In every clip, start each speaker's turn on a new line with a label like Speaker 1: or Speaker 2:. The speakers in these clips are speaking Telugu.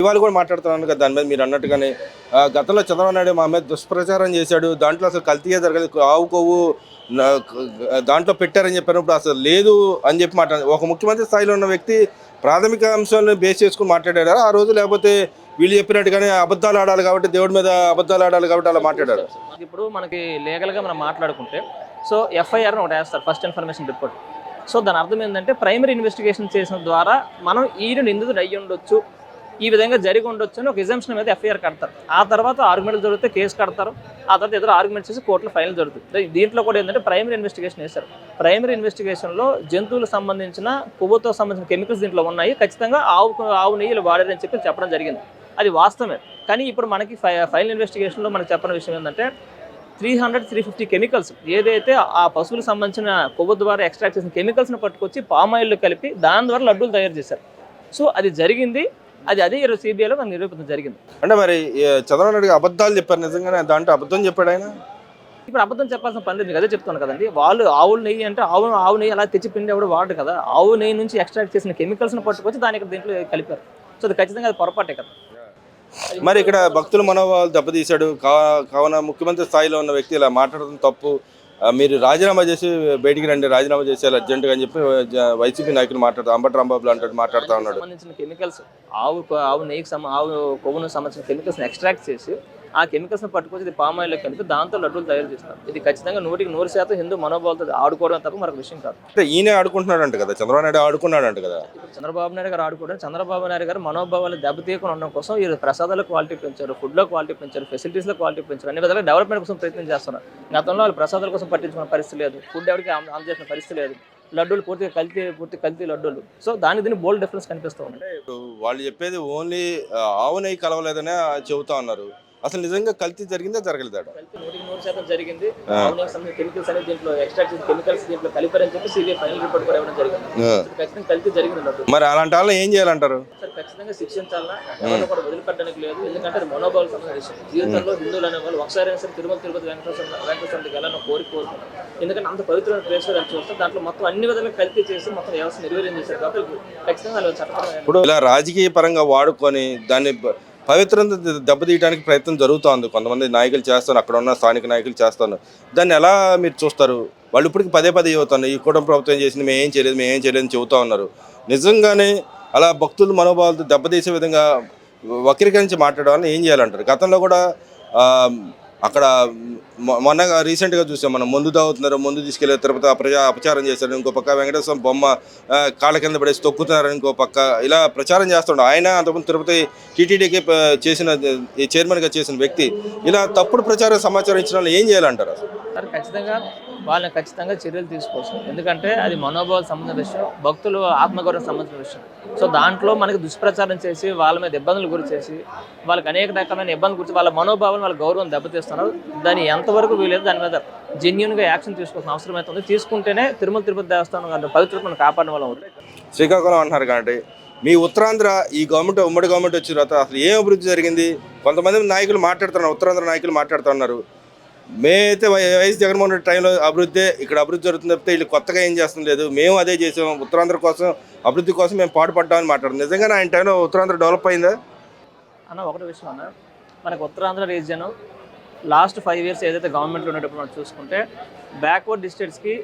Speaker 1: ఇవాళ కూడా మాట్లాడుతున్నాను కదా దాని మీద మీరు అన్నట్టుగానే గతంలో చంద్రబాబు నాయుడు మా మీద దుష్ప్రచారం చేశాడు. దాంట్లో అసలు కల్తీయే జరగలేదు. ఆవు కొవ్వు దాంట్లో పెట్టారని చెప్పినప్పుడు అసలు లేదు అని చెప్పి మాట్లాడారు. ఒక ముఖ్యమంత్రి స్థాయిలో ఉన్న వ్యక్తి ప్రాథమిక అంశాలను బేస్ చేసుకుని మాట్లాడారా ఆ రోజు? లేకపోతే వీళ్ళు చెప్పినట్టుగానే అబద్ధాలు ఆడాలి కాబట్టి దేవుడి మీద అబద్ధాలు ఆడాలి కాబట్టి అలా మాట్లాడారు?
Speaker 2: ఇప్పుడు మనకి లీగల్గా మనం మాట్లాడుకుంటే సో ఎఫ్ఐఆర్ని ఒకటి వేస్తారు, ఫస్ట్ ఇన్ఫర్మేషన్ రిపోర్ట్. సో దాని అర్థం ఏంటంటే ప్రైమరీ ఇన్వెస్టిగేషన్ చేసిన ద్వారా మనం ఈయన నిందితుడు అయ్యి ఉండొచ్చు, ఈ విధంగా జరిగి ఉండొచ్చు అని ఒక ఎగ్జామ్షన్ మీద ఎఫ్ఐఆర్ కడతారు. ఆ తర్వాత ఆర్గ్యుమెంట్లు జరిగితే కేసు కడతారు. ఆ తర్వాత ఎదురు ఆర్గ్యుమెంట్స్ చేసి కోర్టులో ఫైనల్ జరుగుతుంది. దీంట్లో కూడా ఏంటంటే ప్రైమరీ ఇన్వెస్టిగేషన్ వేశారు. ప్రైమరీ ఇన్వెస్టిగేషన్లో జంతువులకు సంబంధించిన కొవ్వుతో సంబంధించిన కెమికల్స్ దీంట్లో ఉన్నాయి, ఖచ్చితంగా ఆవు నెయ్యిలు వాడారని చెప్పి చెప్పడం జరిగింది. అది వాస్తవమే. కానీ ఇప్పుడు మనకి ఫైనల్ ఇన్వెస్టిగేషన్లో మనకు చెప్పిన విషయం ఏంటంటే 300-350 కెమికల్స్ ఏదైతే ఆ పశువులకు సంబంధించిన కొవ్వు ద్వారా ఎక్స్ట్రాక్ట్ చేసిన కెమికల్స్ని పట్టుకొచ్చి పామాయిల్లో కలిపి దాని ద్వారా లడ్డూలు తయారు చేశారు. సో అది జరిగింది. అదే ఈరోజు సిబిఐలో మనకు నిరూపణ జరిగింది.
Speaker 1: అంటే మరి చంద్రబాబు నాయుడు అబద్ధాలు చెప్పారు, నిజంగానే దాంట్లో అబద్ధం చెప్పాడు ఆయన?
Speaker 2: ఇప్పుడు అబద్ధం చెప్పాల్సిన పని లేదు, మీకు అదే చెప్తాను కదండి. వాళ్ళు ఆవుల నెయ్యి అంటే ఆవు నెయ్యి అలా తెచ్చి పిండి ఎవడు వాడు కదా. ఆవు నెయ్యి నుంచి ఎక్స్ట్రాక్ట్ చేసిన కెమికల్స్ని పట్టుకొచ్చి దానికి దీంట్లో కలిపారు. సో అది ఖచ్చితంగా అది పొరపాటే కదా.
Speaker 1: మరి ఇక్కడ భక్తుల మనోభావాలు దెబ్బతీశాడు కావున ముఖ్యమంత్రి స్థాయిలో ఉన్న వ్యక్తి ఇలా మాట్లాడడం తప్పు, మీరు రాజీనామా చేసి బయటికి రండి, రాజీనామా చేసేయాలి అర్జెంటుగా అని చెప్పి వైసీపీ నాయకులు మాట్లాడుతూ అంబటి రాంబాబు అంటాడు మాట్లాడుతూ ఉన్నాడు.
Speaker 2: సంబంధించిన కెమికల్స్ ఆవు నెయ్యికి ఆవు కొవ్వును సంబంధించిన కెమికల్స్ని ఎక్స్ట్రాక్ట్ చేసి ఆ కెమికల్స్ని పట్టుకొచ్చి ఇది పామాయిల్లో కలిపి దాంతో లడ్డూలు తయారు చేస్తారు. ఇది ఖచ్చితంగా 100% హిందూ మనోభావాలతో ఆడుకోవడం తప్ప మరొక విషయం కాదు.
Speaker 1: అంటే ఈయనే ఆడుకుంటున్నాడు కదా, చంద్రబాబు నాయుడు ఆడుకున్నాడు కదా.
Speaker 2: ఇప్పుడు చంద్రబాబు నాయుడు గారు ఆడుకోవడం, చంద్రబాబు నాయుడు గారు మనోభావాలు దెబ్బతీయకుండా ఉండడం కోసం ఈ ప్రసాదాల క్వాలిటీ పెంచారు, ఫుడ్లో క్వాలిటీ పెంచారు, ఫెసిలిటీస్లో క్వాలిటీ పెంచారు, అన్ని విధాలుగా డెవలప్మెంట్ కోసం ప్రయత్నం చేస్తున్నారు. గతంలో వాళ్ళు ప్రసాదాల కోసం పట్టించుకున్న పరిస్థితి లేదు, ఫుడ్ ఎవరికి అందజేసిన పరిస్థితి లేదు, లడ్డూలు పూర్తి కల్తీ లడ్డూలు. సో దీన్ని బోల్డ్ డిఫరెన్స్ కనిపిస్తూ ఉంది.
Speaker 1: ఇప్పుడు వాళ్ళు చెప్పేది ఓన్లీ ఆవు నెయ్యి కలవలేదనే చెబుతా ఉన్నారు. అసలు నిజంగా కల్తీ జరిగిందా జరగలేదా?
Speaker 2: 100% జరిగింది. కెమికల్స్ అనేది దీంట్లో ఎక్స్ట్రాక్ట్ చేసిన కెమికల్స్ దీంట్లో కలిపారని చెప్పి సిబిఐ ఫైనల్ రిపోర్ట్ కూడా ఇవ్వడం జరిగింది. ఖచ్చితంగా కల్తీ జరిగింది.
Speaker 1: మరి అలాంటి వాళ్ళని ఏం చేయాలంటారు?
Speaker 2: సార్ ఖచ్చితంగా శిక్షించాలా, ఎవరిని కూడా వదిలిపెట్టడానికి లేదు. ఎందుకంటే అది మనోభావాలకు సంబంధించిన విషయం. జీవితంలో హిందువులు అనే వాళ్ళు ఒకసారి అయినా సరే తిరుపతి వెంకటేశ్వరుడికి వెళ్ళాలని కోరుకుంటున్నారు. ఎందుకంటే అంత పవిత్రమైన ప్లేస్ వెళ్ళి చూస్తే దాంట్లో మొత్తం అన్ని విధాలుగా కల్తీ చేసి మొత్తం వ్యవస్థ నిర్వీర్యం చేశారు. కాబట్టి ఖచ్చితంగా వాళ్ళు చట్టపరమైన
Speaker 1: ఇప్పుడు ఇలా రాజకీయ పరంగా వాడుకొని దాన్ని పవిత్రత దెబ్బతీయడానికి ప్రయత్నం జరుగుతోంది. కొంతమంది నాయకులు చేస్తారు, అక్కడ ఉన్న స్థానిక నాయకులు చేస్తారు. దాన్ని ఎలా మీరు చూస్తారు? వాళ్ళు ఇప్పటికి పదే చెబుతున్నారు, ఈ కుటుంబ ప్రభుత్వం చేసింది మేము ఏం చేయలేదని చెబుతూ ఉన్నారు. నిజంగానే అలా భక్తుల మనోభావాలతో దెబ్బతీసే విధంగా వక్రీకరించి మాట్లాడాలని ఏం చేయాలంటారు? గతంలో కూడా అక్కడ మొన్న రీసెంట్గా చూసాం మనం, మందు తాగుతున్నారు, మందు తీసుకెళ్ళి తిరుపతి అపచారం చేశారు, ఇంకో పక్క వెంకటేశ్వర బొమ్మ కాళ్ళ కింద పడేసి తొక్కుతున్నారని ఇంకో పక్క ఇలా ప్రచారం చేస్తున్నాడు. ఆయన అంతకుముందు తిరుపతి టీటీడీకి చేసిన చైర్మన్గా చేసిన వ్యక్తి ఇలా తప్పుడు ప్రచార సమాచారం ఇచ్చిన వాళ్ళు ఏం చేయాలంటారు?
Speaker 2: సార్ ఖచ్చితంగా వాళ్ళని ఖచ్చితంగా చర్యలు తీసుకోవచ్చు. ఎందుకంటే అది మనోభావాలకు సంబంధించిన విషయం, భక్తులు ఆత్మగౌరవం సంబంధించిన విషయం. సో దాంట్లో మనకి దుష్ప్రచారం చేసి వాళ్ళ మీద ఇబ్బందులు గురి చేసి వాళ్ళకి అనేక రకమైన ఇబ్బందులు గురించి వాళ్ళ మనోభావాలు వాళ్ళ గౌరవం దెబ్బతీస్తున్నారు. దాన్ని ఎంతవరకు వీలేదు దాని మీద జెన్యూన్గా యాక్షన్ తీసుకోవాల్సిన అవసరం అయితే ఉంది. తీసుకుంటేనే తిరుపతి దేవస్థానం గారి పవిత్రతను కాపాడడం వల్ల ఉంది.
Speaker 1: శ్రీకాకుళం అంటున్నారు కాబట్టి మీ ఉత్తరాంధ్ర ఈ గవర్నమెంట్ ఉమ్మడి గవర్నమెంట్ వచ్చిన తర్వాత అసలు ఏం అభివృద్ధి జరిగింది? కొంతమంది నాయకులు మాట్లాడుతున్నారు, ఉత్తరాంధ్ర నాయకులు మాట్లాడుతున్నారు, మేమైతే వైఎస్ జగన్మోహన్ రెడ్డి టైంలో ఇక్కడ అభివృద్ధి జరుగుతుంది తప్పితే వీళ్ళు కొత్తగా ఏం చేస్తుంది లేదు, మేము అదే చేసాం, ఉత్తరాంధ్ర కోసం అభివృద్ధి కోసం మేము పాటుపడ్డామని మాట్లాడుతున్నాం. నిజంగానే ఆయన టైంలో ఉత్తరాంధ్ర డెవలప్ అయిందా
Speaker 2: అన్న? ఒకటి విషయం అన్న, మనకు ఉత్తరాంధ్ర రీజియన్ లాస్ట్ 5 years ఏదైతే గవర్నమెంట్లో ఉండేటప్పుడు మనం చూసుకుంటే బ్యాక్వర్డ్ డిస్ట్రిక్ట్స్కి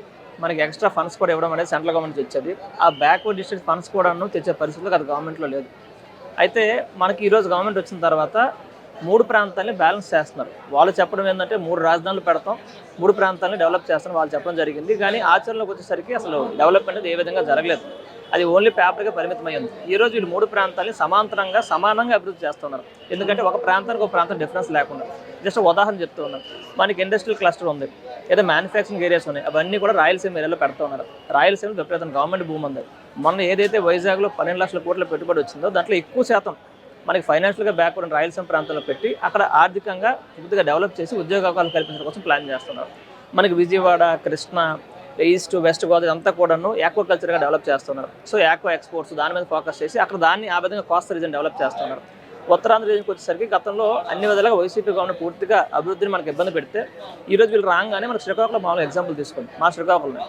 Speaker 2: మనకి ఎక్స్ట్రా ఫండ్స్ కూడా ఇవ్వడం అనేది సెంట్రల్ గవర్నమెంట్ తెచ్చేది. ఆ బ్యాక్వర్డ్ డిస్ట్రిక్ట్ ఫండ్స్ కూడా తెచ్చే పరిస్థితులు అది గవర్నమెంట్లో లేదు. అయితే మనకి ఈరోజు గవర్నమెంట్ వచ్చిన తర్వాత 3 ప్రాంతాలని బ్యాలెన్స్ చేస్తున్నారు. వాళ్ళు చెప్పడం ఏంటంటే 3 రాజధానులు పెడతాం, 3 ప్రాంతాలని డెవలప్ చేస్తాం వాళ్ళు చెప్పడం జరిగింది. కానీ ఆచరణలోకి వచ్చేసరికి అసలు డెవలప్మెంట్ అనేది ఏ విధంగా జరగలేదు. అది ఓన్లీ పేపర్గా పరిమితమైంది. ఈరోజు వీళ్ళు 3 ప్రాంతాలని సమానంగా అభివృద్ధి చేస్తున్నారు. ఎందుకంటే ఒక ప్రాంతానికి ఒక ప్రాంతం డిఫరెన్స్ లేకుండా. జస్ట్ ఉదాహరణ చెప్తూ ఉన్నాను, మనకి ఇండస్ట్రియల్ క్లస్టర్ ఉంది, ఏదో మ్యానుఫ్యాక్చరింగ్ ఏరియాస్ ఉన్నాయి, అవన్నీ కూడా రాయలసీమ ఏరియాలో పెడుతూ ఉన్నారు. రాయలసీమ విపరీతం గవర్నమెంట్ భూమి ఉంది. మొన్న ఏదైతే వైజాగ్లో 12 లక్షల కోట్ల పెట్టుబడి వచ్చిందో దాంట్లో ఎక్కువ శాతం మనకి ఫైనాన్షియల్గా బ్యాక్వర్డ్ రాయలసీమ ప్రాంతంలో పెట్టి అక్కడ ఆర్థికంగా పూర్తిగా డెవలప్ చేసి ఉద్యోగాలు కల్పించడం కోసం ప్లాన్ చేస్తున్నారు. మనకి విజయవాడ, కృష్ణ, ఈస్ట్, వెస్ట్ గోదావరి అంతా కూడాను యాక్వాకల్చర్గా డెవలప్ చేస్తున్నారు. సో యాక్వా ఎక్స్పోర్ట్స్ దాని మీద ఫోకస్ చేసి అక్కడ దాన్ని ఆ విధంగా కోస్తా రీజన్ డెవలప్ చేస్తున్నారు. ఉత్తరాంధ్ర రీజన్కి వచ్చేసరికి గతంలో అన్ని విధాలుగా వైసీపీ గవర్నమెంట్ పూర్తిగా అభివృద్ధిని మనకు ఇబ్బంది పెడితే ఈరోజు వీళ్ళు రాగానే మనకు శ్రీకాకుళం మామూలు ఎగ్జాంపుల్ తీసుకోండి. మా శ్రీకాకుళం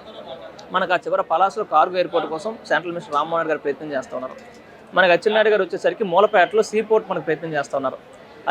Speaker 2: మనకు ఆ చివరి పలాసలో కార్గో ఎయిర్పోర్ట్ కోసం సెంట్రల్ మినిస్టర్ రామ్మోహన్ గారు ప్రయత్నం చేస్తున్నారు. మనకి అచ్చెన్నాయుడు గారు వచ్చేసరికి మూలపేటలో సీ పోర్ట్ మనకు ప్రయత్నం చేస్తూ ఉన్నారు.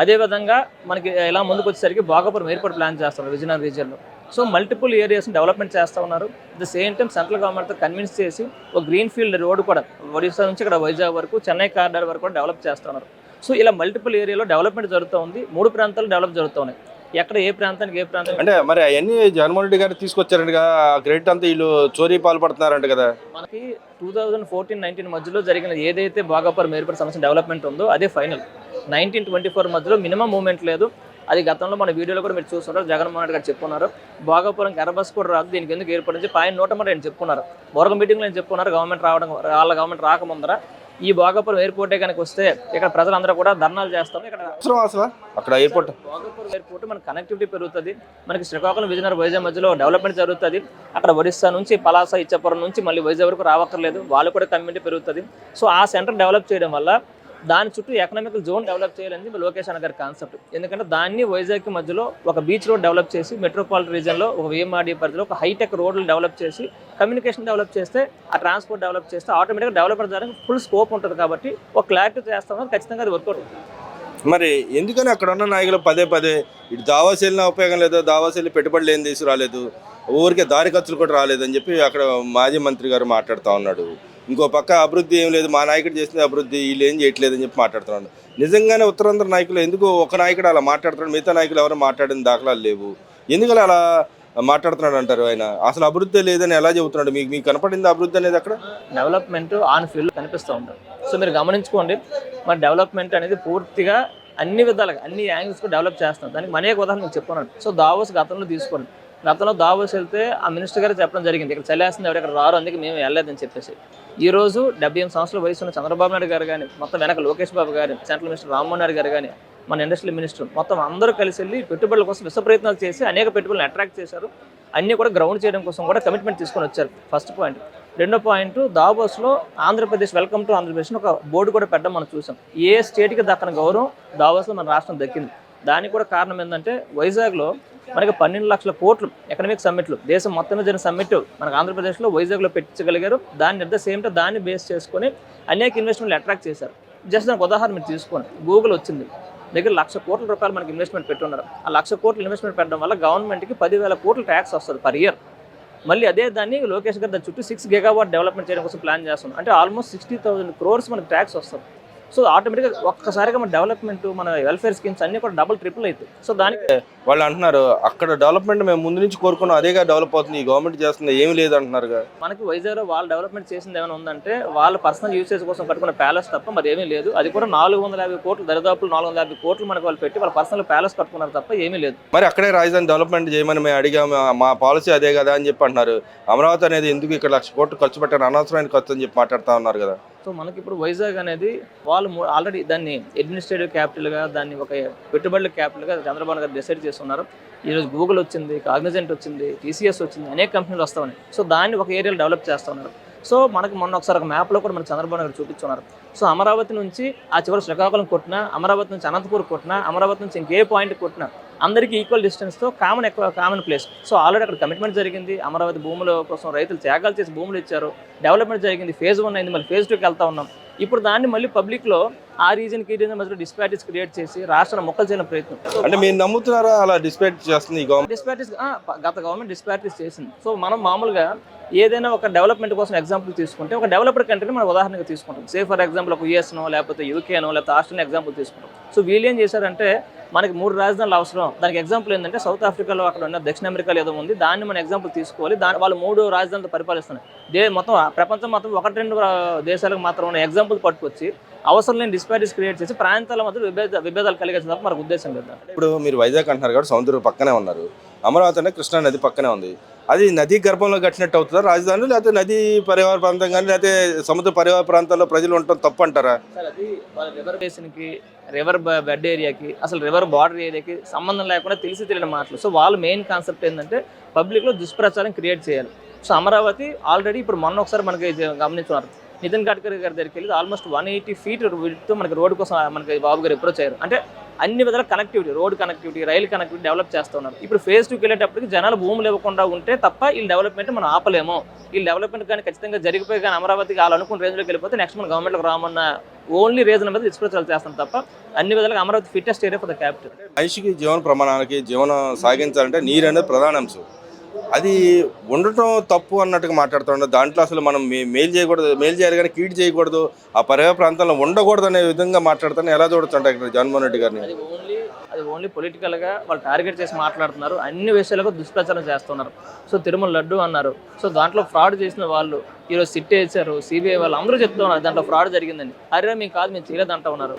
Speaker 2: అదేవిధంగా మనకి ఇలా ముందుకు వచ్చేసరికి భోగాపురం ఎయిర్పోర్ట్ ప్లాన్ చేస్తున్నారు విజయనగరం రీజియన్లో. సో మల్టిపుల్ ఏరియాస్ని డెవలప్మెంట్ చేస్తూ ఉన్నారు. At the same time central గవర్నమెంట్తో కన్విన్స్ చేసి ఒక గ్రీన్ ఫీల్డ్ రోడ్ కూడా ఒడిశా నుంచి ఇక్కడ వైజాగ్ వరకు చెన్నై కారిడార్ వరకు కూడా డెవలప్ చేస్తున్నారు. సో ఇలా మల్టిపుల్ ఏరియాలో డెవలప్మెంట్ జరుగుతూ ఉంది. 3 ప్రాంతాలు డెవలప్ జరుగుతూ ఉన్నాయి. ఎక్కడ ఏ ప్రాంతానికి
Speaker 1: అంటే మరి అవన్నీ జగన్మోహన్ రెడ్డి గారు తీసుకొచ్చారంట, ఆ క్రెడిట్ అంతా వీళ్ళు చోరీ పాల్పడుతున్నారంట కదా.
Speaker 2: మనకి 2014-19 మధ్యలో జరిగిన ఏదైతే భోగాపురం ఎయిర్పోర్ట్ సంబంధించిన డెవలప్మెంట్ ఉందో అదే ఫైనల్. 1924 మధ్యలో మినిమం మూవ్మెంట్ లేదు. అది గతంలో మన వీడియోలో కూడా మీరు చూస్తున్నారు. జగన్మోహన్ రెడ్డి గారు చెప్పుకున్నారు భోగాపురంకి ఎర్రబస్ కూడా రాదు, దీనికి ఎందుకు ఏర్పాటు నుంచి ఆయన 100 చెప్పుకున్నారు. బోర్గ మీటింగ్లో నేను చెప్పుకున్నారు గవర్నమెంట్ రాకముందర ఈ భోగాపురం ఎయిర్పోర్టే కనుక వస్తే ఇక్కడ ప్రజలందరూ కూడా ధర్నాలు చేస్తాం. ఇక్కడ
Speaker 1: అక్కడ ఎయిర్పోర్ట్
Speaker 2: భోగాపురం ఎయిర్పోర్ట్ మనకి కనెక్టివిటీ పెరుగుతుంది. మనకి శ్రీకాకుళం విజయనగరం వైజాగ్ మధ్యలో డెవలప్మెంట్ జరుగుతుంది. అక్కడ ఒడిశా నుంచి పలాస ఇచ్చాపురం నుంచి మళ్ళీ వైజాగ్ వరకు రావక్కర్లేదు, వాళ్ళు కూడా కమ్యూనిటీ పెరుగుతుంది. సో ఆ సెంటర్ డెవలప్ చేయడం వల్ల దాని చుట్టూ ఎకనామికల్ జోన్ డెవలప్ చేయాలని లోకేష్ అన్న గారి కాన్సెప్ట్. ఎందుకంటే దాన్ని వైజాగ్కి మధ్యలో ఒక బీచ్ రోడ్ డెవలప్ చేసి మెట్రోపాలిటన్ రీజియన్లో ఒక VMRD పరిధిలో ఒక హైటెక్ రోడ్లు డెవలప్ చేసి కమ్యూనికేషన్ డెవలప్ చేస్తే ఆ ట్రాన్స్పోర్ట్ డెవలప్ చేస్తే ఆటోమేటిక్గా డెవలప్మెంట్ చేయడానికి ఫుల్ స్కోప్ ఉంటుంది. కాబట్టి ఒక క్లారిటీ చేస్తామని ఖచ్చితంగా అది వర్కౌట్.
Speaker 1: మరి ఎందుకని అక్కడ ఉన్న నాయకులు పదే ఇటు దావాస్ వెళ్ళినా ఉపయోగం లేదు, దావాస్ వెళ్ళి పెట్టుబడులు ఏం తీసుకురాలేదు, ఊరికే దారి ఖర్చులు కూడా రాలేదని చెప్పి అక్కడ మాజీ మంత్రి గారు మాట్లాడుతూ ఉన్నాడు. ఇంకో పక్క అభివృద్ధి ఏం లేదు, మా నాయకుడు చేసిన అభివృద్ధి వీళ్ళు ఏం చేయట్లేదని చెప్పి మాట్లాడుతున్నాడు. నిజంగానే ఉత్తరాంధ్ర నాయకులు ఎందుకు ఒక నాయకుడు అలా మాట్లాడుతున్నాడు, మిగతా నాయకులు ఎవరు మాట్లాడిన దాఖలాలు లేవు, ఎందుకని అలా మాట్లాడుతున్నాడు అంటారు? ఆయన అసలు అభివృద్ధి లేదని ఎలా చెబుతున్నాడు? మీకు కనపడింది అభివృద్ధి అనేది? అక్కడ
Speaker 2: డెవలప్మెంట్ ఆన్ ఫీల్డ్ కనిపిస్తూ ఉంటుంది. సో మీరు గమనించుకోండి, మరి డెవలప్మెంట్ అనేది పూర్తిగా అన్ని విధాలుగా అన్ని యాంగిల్స్లో డెవలప్ చేస్తాం. దానికి అనేక ఉదాహరణ మీకు చెప్పుకున్నాను. సో దావోస్ గతంలో తీసుకోండి, గతంలో దావోస్ వెళ్తే ఆ మినిస్టర్ గారు చెప్పడం జరిగింది ఇక్కడ చల్లేస్తుంది ఎవరు ఇక్కడ రారు, అందుకే మేము వెళ్ళలేదని చెప్పేసి. ఈ రోజు 78 సంవత్సరాల వయసు ఉన్న చంద్రబాబు నాయుడు గారు కానీ, మొత్తం వెనక లోకేష్ బాబు గారు, సెంట్రల్ మినిస్టర్ రామ్మోహన్ నాయుడు గారు కానీ, మన ఇండస్ట్రియల్ మినిస్టర్ మొత్తం అందరూ కలిసి వెళ్ళి పెట్టుబడుల కోసం విశ్వ ప్రయత్నాలు చేసి అనేక పెట్టుబడులను అట్రాక్ట్ చేశారు. అన్నీ కూడా గ్రౌండ్ చేయడం కోసం కూడా కమిట్మెంట్ తీసుకొని వచ్చారు. First point. రెండో పాయింట్, దావోస్లో ఆంధ్రప్రదేశ్ వెల్కమ్ టు ఆంధ్రప్రదేశ్ ఒక బోర్డు కూడా పెట్టడం మనం చూసాం. ఏ స్టేట్కి దక్కని గౌరవం దావోస్లో మన రాష్ట్రం దక్కింది. దానికి కూడా కారణం ఏంటంటే వైజాగ్లో మనకి 12 లక్షల కోట్లు ఎకనామిక్ సమ్మిట్లు దేశం మొత్తం మీద జరిగిన సమ్మిట్ మనకు ఆంధ్రప్రదేశ్లో వైజాగ్లో పెట్టించగలిగారు. దాన్ని అట్ ద సేమ్ టైం దాన్ని బేస్ చేసుకొని అనేక ఇన్వెస్ట్మెంట్లు అట్రాక్ట్ చేశారు. జస్ట్ దానికి ఉదాహరణ మీరు తీసుకోండి, గూగుల్ వచ్చింది, దగ్గర 1,00,000 కోట్ల రూపాయలు మనకి ఇన్వెస్ట్మెంట్ పెట్టున్నారు. ఆ 1,00,000 కోట్లు ఇన్వెస్ట్మెంట్ పెట్టడం వల్ల గవర్నమెంట్కి 10,000 కోట్ల ట్యాక్స్ వస్తుంది పర్ ఇయర్. మళ్ళీ అదే దాన్ని లోకేష్ గారు దాని చుట్టూ 6 GW డెవలప్మెంట్ చేయడం కోసం ప్లాన్ చేస్తున్నాం. అంటే ఆల్మోస్ట్ 60,000 crores మనకి ట్యాక్స్ వస్తుంది. సో ఆటోమేటిక్గా ఒక్కసారిగా మన డెవలప్మెంట్ మన వెల్ఫేర్ స్కీమ్స్ అన్నీ కూడా డబుల్ ట్రిపుల్ అవుతాయి. సో దానికి
Speaker 1: వాళ్ళు అంటున్నారు అక్కడ డెవలప్మెంట్ మేము ముందు నుంచి కోరుకున్నాం, అదేగా డెవలప్ అవుతుంది, ఈ గవర్నమెంట్ చేస్తుంది ఏమి లేదు అంటున్నారు.
Speaker 2: మనకి వైజాగ్లో వాళ్ళు డెవలప్మెంట్ చేసింది ఏమైనా ఉందంటే వాళ్ళ పర్సనల్ యూసేజ్ కోసం కట్టుకున్న ప్యాలెస్ తప్ప మరి ఏమీ లేదు. అది కూడా 450 కోట్లు, దరిదాపులు 450 కోట్లు మనకి వాళ్ళు పెట్టి వాళ్ళ పర్సనల్ ప్యాలెస్ కట్టుకున్నారు తప్ప ఏమీ లేదు.
Speaker 1: మరి అక్కడే రాజధాని డెవలప్మెంట్ చేయమని మేము అడిగాము, మా పాలసీ అదే కదా అని చెప్పి అంటున్నారు. అమరావతి అనేది ఎందుకు ఇక్కడ 1,00,000 కోట్లు ఖర్చు పెట్టారు, అనవసరమైన ఖర్చు అని చెప్పి మాట్లాడుతూ ఉన్నారు కదా.
Speaker 2: సో మనకి ఇప్పుడు వైజాగ్ అనేది వాళ్ళు ఆల్రెడీ దాన్ని అడ్మినిస్ట్రేటివ్ క్యాపిటల్గా, దాన్ని ఒక పెట్టుబడుల క్యాపిటల్గా చంద్రబాబు గారు డిసైడ్ చేస్తున్నారు. ఈరోజు గూగుల్ వచ్చింది, కాగ్నిజెంట్ వచ్చింది, TCS వచ్చింది, అనేక కంపెనీలు వస్తూ ఉన్నాయి. సో దాన్ని ఒక ఏరియాలో డెవలప్ చేస్తూ ఉన్నారు. సో మనకి మొన్న ఒకసారి ఒక మ్యాప్లో కూడా మన చంద్రబాబు గారు చూపించున్నారు. సో అమరావతి నుంచి ఆ చివరి శ్రీకాకుళం కొట్టినా, అమరావతి నుంచి అనంతపూర్ కొట్టినా, అమరావతి నుంచి ఇంకే పాయింట్ కొట్టినా అందరికీ ఈక్వల్ డిస్టెన్స్తో కామన్ ప్లేస్. సో ఆల్రెడీ అక్కడ కమిట్మెంట్ జరిగింది. అమరావతి భూముల కోసం రైతులు త్యాగాలు చేసి భూములు ఇచ్చారు. డెవలప్మెంట్ జరిగింది. ఫేజ్ 1 అయింది, మళ్ళీ ఫేజ్ 2కి వెళ్తా ఉన్నాం. ఇప్పుడు దాన్ని మళ్ళీ పబ్లిక్లో ఆ రీజన్కి ఈ రీజన్ మధ్యలో డిస్పారిటీస్ క్రియేట్ చేసి రాష్ట్రాన్ని మొక్కలు చేయడం ప్రయత్నం.
Speaker 1: అంటే మీరు నమ్ముతున్నారా అలా డిస్పారిటీస్ చేస్తుంది ఈ గవర్నమెంట్?
Speaker 2: డిస్పారిటీస్ గత గవర్నమెంట్ డిస్పారిటీస్ చేసింది. సో మనం మామూలుగా ఏదైనా ఒక డెవలప్మెంట్ కోసం ఎగ్జాంపుల్ తీసుకుంటే ఒక డెవలప్డ్ కంట్రీని మనం ఉదాహరణగా తీసుకుంటాం. సే ఫర్ ఎగ్జాంపుల్ ఒక యూఎస్నో లేకపోతే యూకేనో లేకపోతే ఆస్ట్రేలియా ఎగ్జాంపుల్ తీసుకుంటాం. సో వీళ్ళు ఏం చేశారంటే మనకి 3 రాజధానులు అవసరం. దానికి ఎగ్జాంపుల్ ఏంటంటే సౌత్ ఆఫ్రికాలో అక్కడ ఉన్న దక్షిణ అమెరికాలో ఏదో ఉంది, దాన్ని మనం ఎగ్జాంపుల్ తీసుకోవాలి. వాళ్ళు 3 రాజధానులు పరిపాలిస్తున్నారు. మొత్తం ప్రపంచం మొత్తం 1-2 దేశాలకు మాత్రం ఉన్న ఎగ్జాంపుల్ పట్టుకొచ్చి అవసరం లేని డిస్పారిటీస్ క్రియేట్ చేసి ప్రాంతాల మధ్య విభేదాలు కలిగించడం తప్ప మనకు ఉద్దేశం లేదు.
Speaker 1: ఇప్పుడు మీరు వైజాగ్ అంటున్నారు కాబట్టి సముద్రం పక్కనే ఉన్నారు. అమరావతి అంటే కృష్ణా నది పక్కనే ఉంది. అది నదీ గర్భంలో కట్టినట్టు అవుతుందా రాజధాని, లేకపోతే నదీ పరివార ప్రాంతం కానీ లేకపోతే సముద్ర పరివార ప్రాంతాల్లో ప్రజలు ఉండటం తప్పు అంటారా?
Speaker 2: సార్ అది వాళ్ళ రివర్ బేసిన్కి, రివర్ బెడ్ ఏరియాకి, అసలు రివర్ బార్డర్ ఏరియాకి సంబంధం లేకుండా తెలియని మాటలు. సో వాళ్ళ మెయిన్ కాన్సెప్ట్ ఏంటంటే పబ్లిక్లో దుష్ప్రచారం క్రియేట్ చేయాలి. సో అమరావతి ఆల్రెడీ ఇప్పుడు మొన్న ఒకసారి మనకి గమనించున్నారు, నితిన్ గడ్కరీ గారి దగ్గరికి వెళ్ళి ఆల్మోస్ట్ 180 feet విడ్త్తో మనకి రోడ్డు కోసం మనకి బాబు గారు అప్రోచ్ అయ్యారు. అంటే అన్ని విధాల కనెక్టివిటీ, రోడ్ కనెక్టివిటీ, రైలు కనెక్టివిటీ డెవలప్ చేస్తున్నారు. ఇప్పుడు ఫేజ్ 2కి వెళ్ళేటప్పటికి జనాలు భూములు ఇవ్వకుండా ఉంటే తప్ప వీళ్ళు డెవలప్మెంట్ మనం ఆపలేము. వీళ్ళు డెవలప్మెంట్ కానీ ఖచ్చితంగా జరిగిపోయి కానీ అమరావతికి వాళ్ళు అనుకున్న రేంజ్లోకి వెళ్ళిపోతే నెక్స్ట్ మన గవర్నమెంట్కి రామన్న ఓన్లీ రీజన్ మీద డిస్ప్రోచల్ చేస్తాం తప్ప అన్ని విధాలుగా Amaravati fittest area for the capital.
Speaker 1: మనిషికి జీవన ప్రమాణానికి జీవనం సాగించాలంటే నీరు అనేది ప్రధాన అంశం. అది ఉండటం తప్పు అన్నట్టుగా మాట్లాడుతుండే దాంట్లో అసలు మనం మేలు చేయకూడదు, మేలు చేయాలి కానీ కీడు చేయకూడదు, ఆ పర్యాయ ప్రాంతంలో ఉండకూడదు అనే విధంగా మాట్లాడుతాను. ఎలా చూడొచ్చు అంటే ఇక్కడ జగన్మోహన్ రెడ్డి గారిని
Speaker 2: అది ఓన్లీ పొలిటికల్గా వాళ్ళు టార్గెట్ చేసి మాట్లాడుతున్నారు. అన్ని విషయాలకు దుష్ప్రచారం చేస్తున్నారు. సో తిరుమల లడ్డు అన్నారు, సో దాంట్లో ఫ్రాడ్ చేసిన వాళ్ళు ఈరోజు సిట్ వేసారు, సిబిఐ వాళ్ళు అందరూ చెప్తున్నారు దాంట్లో ఫ్రాడ్ జరిగిందని. అరే మీకు కాదు మేము చేయలేదు అంటూ ఉన్నారు.